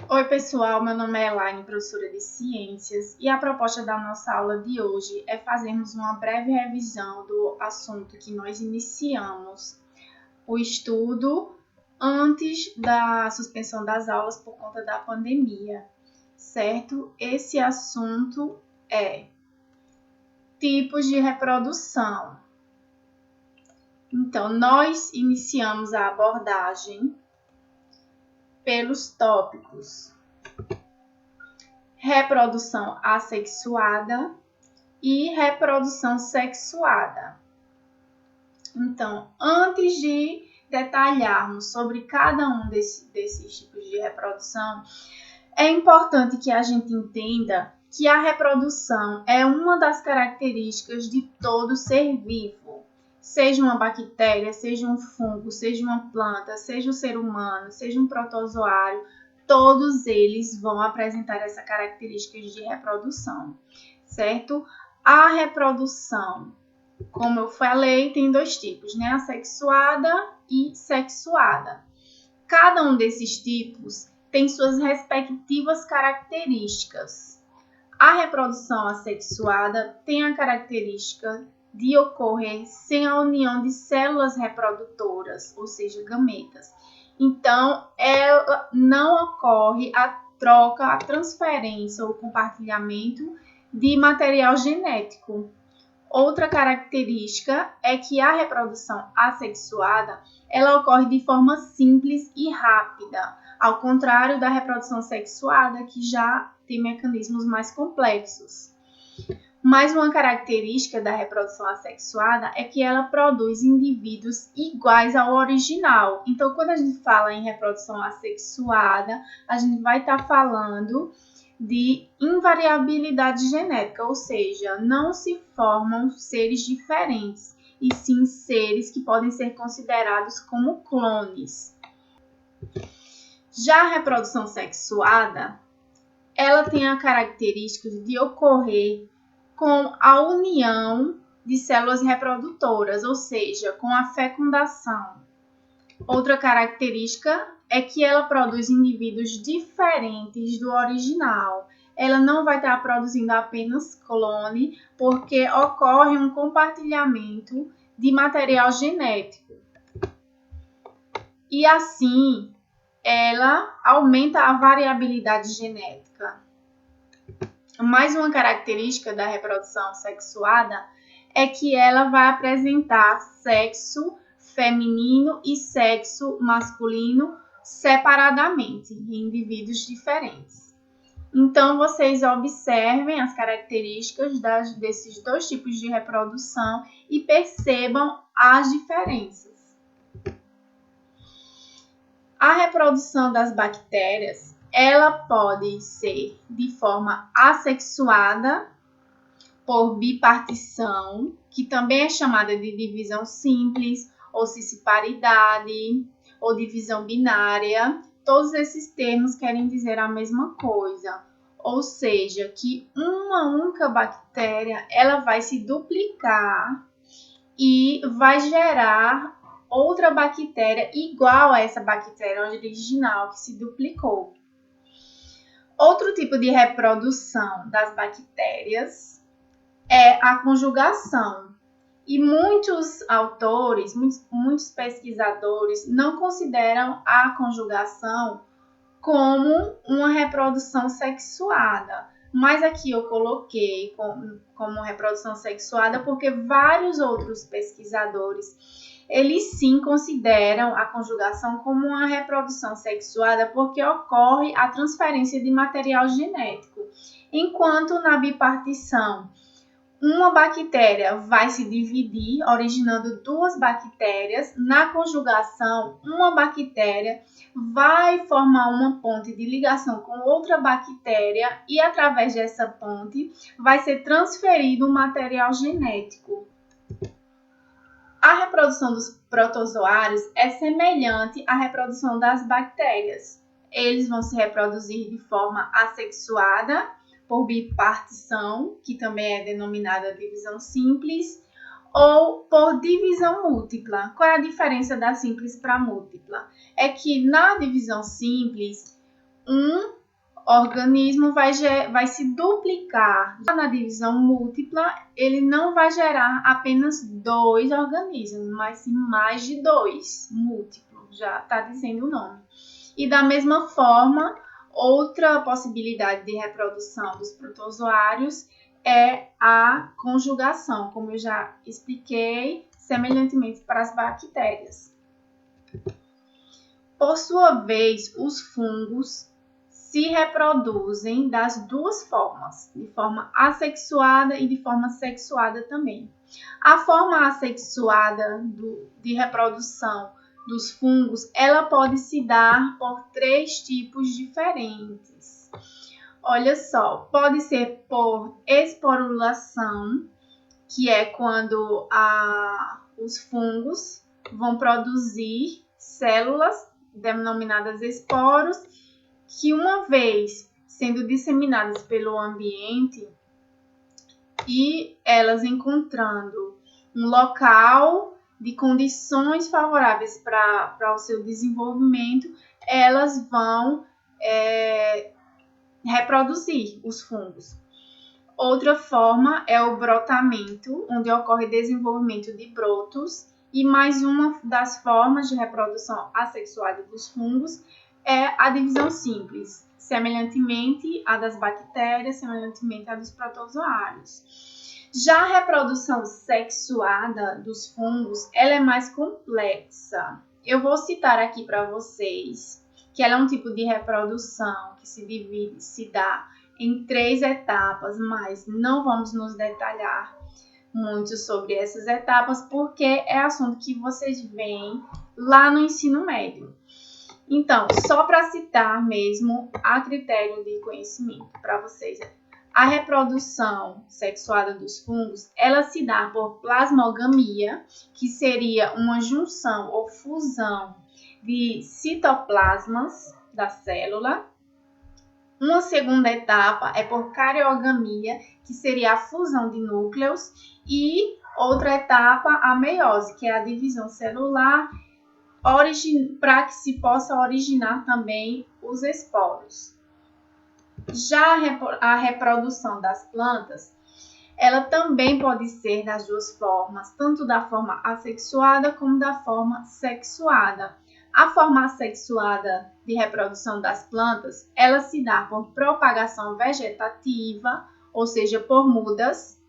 Oi, pessoal, meu nome é Elaine, professora de Ciências, e a proposta da nossa aula de hoje é fazermos uma breve revisão do assunto que nós iniciamos, o estudo antes da suspensão das aulas por conta da pandemia, certo? Esse assunto é tipos de reprodução. Então, nós iniciamos a abordagem pelos tópicos reprodução assexuada e reprodução sexuada. Então, antes de detalharmos sobre cada um desses tipos de reprodução, é importante que a gente entenda que a reprodução é uma das características de todo ser vivo. Seja uma bactéria, seja um fungo, seja uma planta, seja um ser humano, seja um protozoário, todos eles vão apresentar essa característica de reprodução, certo? A reprodução, como eu falei, tem dois tipos, né? Assexuada e sexuada. Cada um desses tipos tem suas respectivas características. A reprodução assexuada tem a característica de ocorrer sem a união de células reprodutoras, ou seja, gametas. Então, ela não ocorre a troca, a transferência ou compartilhamento de material genético. Outra característica é que a reprodução assexuada ela ocorre de forma simples e rápida, ao contrário da reprodução sexuada, que já tem mecanismos mais complexos. Mais uma característica da reprodução assexuada é que ela produz indivíduos iguais ao original. Então, quando a gente fala em reprodução assexuada, a gente vai estar falando de invariabilidade genética, ou seja, não se formam seres diferentes, e sim seres que podem ser considerados como clones. Já a reprodução sexuada, ela tem a característica de ocorrer com a união de células reprodutoras, ou seja, com a fecundação. Outra característica é que ela produz indivíduos diferentes do original. Ela não vai estar produzindo apenas clone, porque ocorre um compartilhamento de material genético. E assim, ela aumenta a variabilidade genética. Mais uma característica da reprodução sexuada é que ela vai apresentar sexo feminino e sexo masculino separadamente, em indivíduos diferentes. Então, vocês observem as características desses dois tipos de reprodução e percebam as diferenças. A reprodução das bactérias, ela pode ser de forma assexuada, por bipartição, que também é chamada de divisão simples, ou cisparidade, ou divisão binária. Todos esses termos querem dizer a mesma coisa, ou seja, que uma única bactéria ela vai se duplicar e vai gerar outra bactéria igual a essa bactéria original que se duplicou. Outro tipo de reprodução das bactérias é a conjugação. E muitos autores, muitos pesquisadores não consideram a conjugação como uma reprodução sexuada. Mas aqui eu coloquei como reprodução sexuada porque vários outros pesquisadores, eles sim consideram a conjugação como uma reprodução sexuada porque ocorre a transferência de material genético. Enquanto na bipartição, uma bactéria vai se dividir, originando duas bactérias. Na conjugação, uma bactéria vai formar uma ponte de ligação com outra bactéria e, através dessa ponte, vai ser transferido um material genético. A reprodução dos protozoários é semelhante à reprodução das bactérias. Eles vão se reproduzir de forma assexuada, por bipartição, que também é denominada divisão simples, ou por divisão múltipla. Qual é a diferença da simples para múltipla? É que na divisão simples, um organismo vai se duplicar. Na divisão múltipla, ele não vai gerar apenas 2 organismos, mas sim mais de 2, múltiplo, já está dizendo o nome. E da mesma forma, outra possibilidade de reprodução dos protozoários é a conjugação, como eu já expliquei, semelhantemente para as bactérias. Por sua vez, os fungos se reproduzem das duas formas, de forma assexuada e de forma sexuada também. A forma assexuada de reprodução dos fungos, ela pode se dar por 3 tipos diferentes. Olha só, pode ser por esporulação, que é quando os fungos vão produzir células denominadas esporos, que uma vez sendo disseminadas pelo ambiente e elas encontrando um local de condições favoráveis para o seu desenvolvimento, elas vão reproduzir os fungos. Outra forma é o brotamento, onde ocorre desenvolvimento de brotos, e mais uma das formas de reprodução assexuada dos fungos é a divisão simples, semelhantemente à das bactérias, semelhantemente à dos protozoários. Já a reprodução sexuada dos fungos, ela é mais complexa. Eu vou citar aqui para vocês que ela é um tipo de reprodução que se dá em 3 etapas, mas não vamos nos detalhar muito sobre essas etapas, porque é assunto que vocês veem lá no ensino médio. Então, só para citar mesmo a critério de conhecimento para vocês, a reprodução sexuada dos fungos, ela se dá por plasmogamia, que seria uma junção ou fusão de citoplasmas da célula. Uma segunda etapa é por cariogamia, que seria a fusão de núcleos, e outra etapa, a meiose, que é a divisão celular, para que se possa originar também os esporos. Já a reprodução das plantas, ela também pode ser das duas formas, tanto da forma assexuada como da forma sexuada. A forma assexuada de reprodução das plantas, ela se dá por propagação vegetativa, ou seja, por mudas.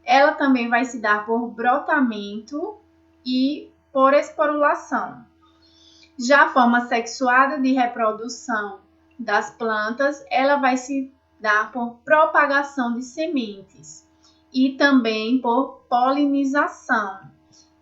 Ela também vai se dar por brotamento e por esporulação. Já a forma sexuada de reprodução das plantas, ela vai se dar por propagação de sementes e também por polinização,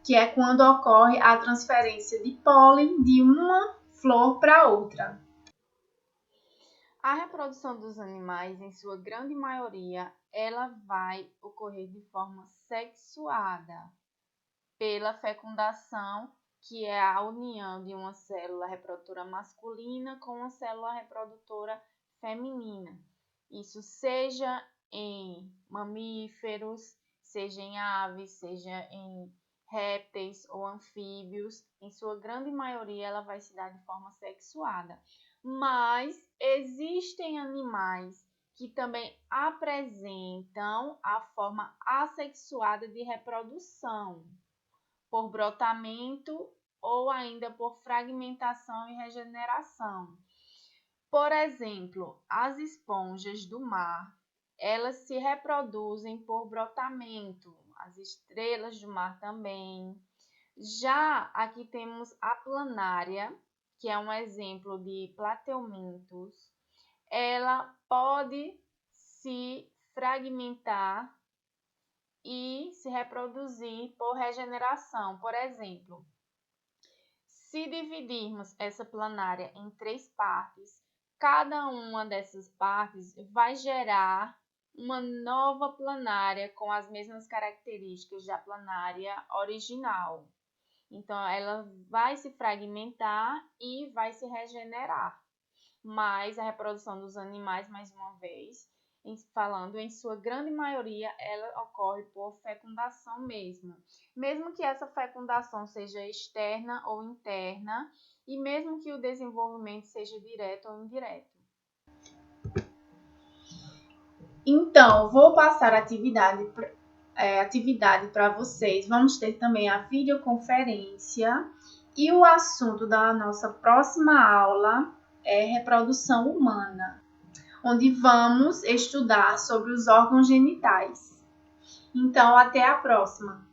que é quando ocorre a transferência de pólen de uma flor para outra. A reprodução dos animais, em sua grande maioria, ela vai ocorrer de forma sexuada, pela fecundação, que é a união de uma célula reprodutora masculina com uma célula reprodutora feminina. Isso seja em mamíferos, seja em aves, seja em répteis ou anfíbios. Em sua grande maioria, ela vai se dar de forma sexuada. Mas existem animais que também apresentam a forma assexuada de reprodução, por brotamento ou ainda por fragmentação e regeneração. Por exemplo, as esponjas do mar, elas se reproduzem por brotamento, as estrelas do mar também. Já aqui temos a planária, que é um exemplo de plateumintos. Ela pode se fragmentar e se reproduzir por regeneração. Por exemplo, se dividirmos essa planária em 3 partes, cada uma dessas partes vai gerar uma nova planária com as mesmas características da planária original. Então, ela vai se fragmentar e vai se regenerar. Mas a reprodução dos animais, mais uma vez, falando em sua grande maioria, ela ocorre por fecundação mesmo. Mesmo que essa fecundação seja externa ou interna, e mesmo que o desenvolvimento seja direto ou indireto. Então, vou passar a atividade para vocês. Vamos ter também a videoconferência e o assunto da nossa próxima aula é reprodução humana, onde vamos estudar sobre os órgãos genitais. Então, até a próxima!